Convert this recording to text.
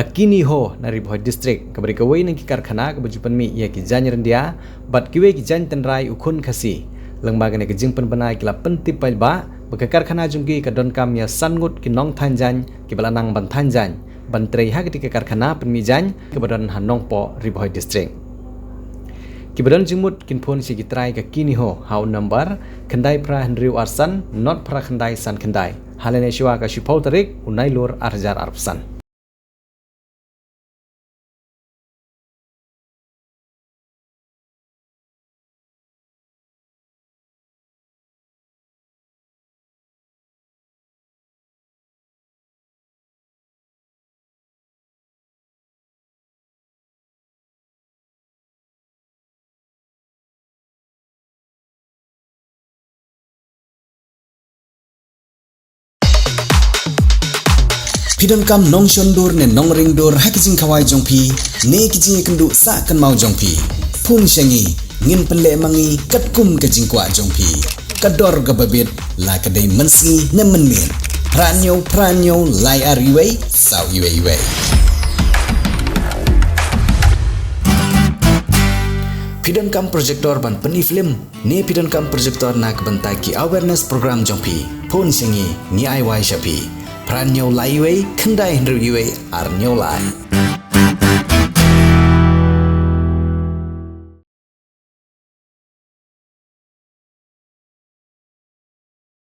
kini ho nari Riboh district kabari kawai nang ki karkhana ka bajupan mi ya ki janyer dia bat kiwe ki jan tenrai ukun khasi lembaga ne ke jingpan banai kila pentip pai ba baka karkhana jungki ka don kam ya sangut ki nong thanjan ki balanang ban thanjan ban trei ha ki karkhana pen mi jan ke badan hanong po Riboh district ki badan jingmut kin phone si ki trai ka kini ho hau number khandai pra hendriu arsan not pra khandai san khandai halene shwa ka shipau tarik unai lor arjar arpsan Pidon kam nong shondur ne nong ringdur hakijing kawai jongpi ne kijing kendu sa kan mau jongpi pun shengi ngin penle mangi katkum kajing kwa jongpi kador gababit la kadai mensi ne menmin pranyo lai ariwei sau iwei Pidon kam projector ban peni film ne pidon kam projector nak bentai ki awareness program jongpi pun shengi ni ai wai shapi Pranyo laiwei, kendai hendriwei, arnyo lai.